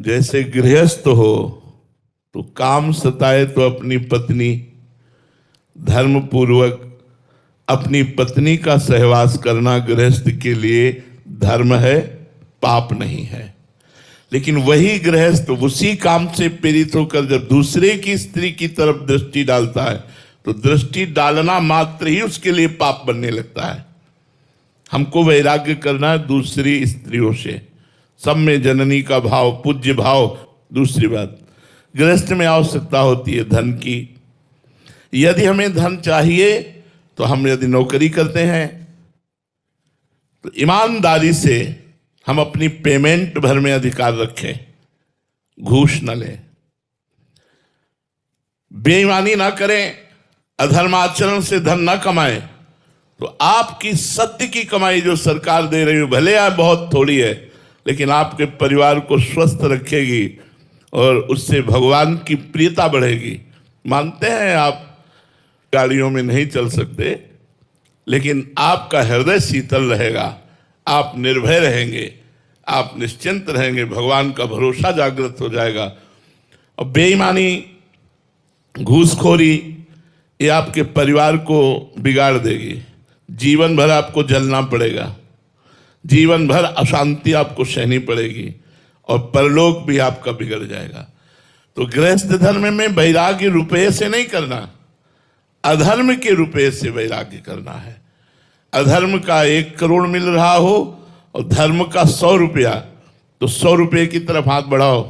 जैसे गृहस्थ हो तो काम सताए तो अपनी पत्नी, धर्म पूर्वक अपनी पत्नी का सहवास करना गृहस्थ के लिए धर्म है, पाप नहीं है। लेकिन वही गृहस्थ उसी काम से प्रेरित होकर जब दूसरे की स्त्री की तरफ दृष्टि डालता है तो दृष्टि डालना मात्र ही उसके लिए पाप बनने लगता है। हमको वैराग्य करना है दूसरी स्त्रियों से, सब में जननी का भाव, पूज्य भाव। दूसरी बात, गृहस्थ में आवश्यकता होती है धन की। यदि हमें धन चाहिए तो हम यदि नौकरी करते हैं तो ईमानदारी से हम अपनी पेमेंट भर में अधिकार रखें, घूस न लें, बेईमानी ना करें, अधर्माचरण से धन न कमाएं। तो आपकी सत्य की कमाई जो सरकार दे रही है भले आप बहुत थोड़ी है, लेकिन आपके परिवार को स्वस्थ रखेगी और उससे भगवान की प्रियता बढ़ेगी। मानते हैं आप गाड़ियों में नहीं चल सकते, लेकिन आपका हृदय शीतल रहेगा, आप निर्भय रहेंगे, आप निश्चिंत रहेंगे, भगवान का भरोसा जागृत हो जाएगा। और बेईमानी, घूसखोरी ये आपके परिवार को बिगाड़ देगी। जीवन भर आपको जलना पड़ेगा, जीवन भर अशांति आपको सहनी पड़ेगी और परलोक भी आपका बिगड़ जाएगा। तो गृहस्थ धर्म में वैराग्य रुपये से नहीं करना, अधर्म के रुपये से वैराग्य करना है। अधर्म का 1 करोड़ मिल रहा हो और धर्म का 100 रुपया, तो 100 रुपये की तरफ हाथ बढ़ाओ।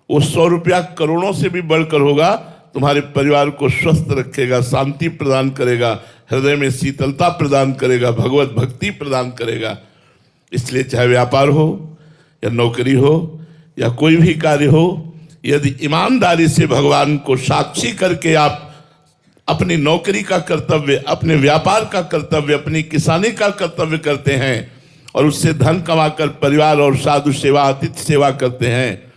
वो 100 रुपया करोड़ों से भी बढ़कर होगा, तुम्हारे परिवार को स्वस्थ रखेगा, शांति प्रदान करेगा, हृदय में शीतलता प्रदान करेगा, भगवत भक्ति प्रदान करेगा। इसलिए चाहे व्यापार हो या नौकरी हो या कोई भी कार्य हो, यदि ईमानदारी से भगवान को साक्षी करके आप अपनी नौकरी का कर्तव्य, अपने व्यापार का कर्तव्य, अपनी किसानी का कर्तव्य करते हैं और उससे धन कमाकर परिवार और साधु सेवा, अतिथि सेवा करते हैं,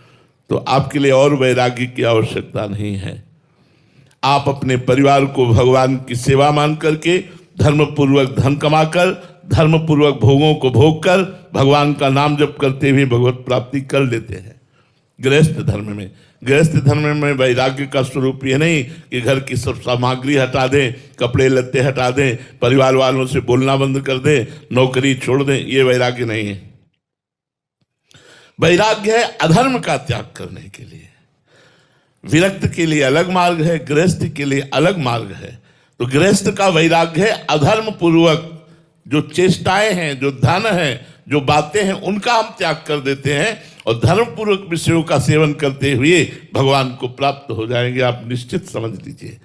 तो आपके लिए और वैराग्य की आवश्यकता नहीं है। आप अपने परिवार को भगवान की सेवा मान करके धर्मपूर्वक धन कमाकर, धर्मपूर्वक भोगों को भोग कर, भगवान का नाम जप करते हुए भगवत प्राप्ति कर लेते हैं। गृहस्थ धर्म में, गृहस्थ धर्म में वैराग्य का स्वरूप ये नहीं कि घर की सब सामग्री हटा दें, कपड़े लत्ते हटा दें, परिवार वालों से बोलना बंद कर दें, नौकरी छोड़ दें, ये वैराग्य नहीं है। वैराग्य है अधर्म का त्याग करने के लिए। विरक्त के लिए अलग मार्ग है, गृहस्थ के लिए अलग मार्ग है। तो गृहस्थ का वैराग्य है अधर्म पूर्वक जो चेष्टाएं हैं, जो धन है, जो बातें हैं, उनका हम त्याग कर देते हैं और धर्मपूर्वक विषयों का सेवन करते हुए भगवान को प्राप्त हो जाएंगे। आप निश्चित समझ लीजिए।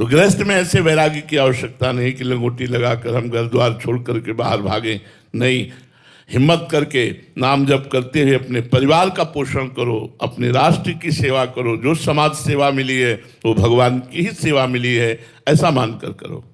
तो गृहस्थ में ऐसे वैराग्य की आवश्यकता नहीं कि लंगोटी लगाकर हम घर द्वार छोड़ करके बाहर भागें। नहीं, हिम्मत करके नाम जप करते हुए अपने परिवार का पोषण करो, अपने राष्ट्र की सेवा करो। जो समाज सेवा मिली है वो भगवान की ही सेवा मिली है, ऐसा मानकर करो।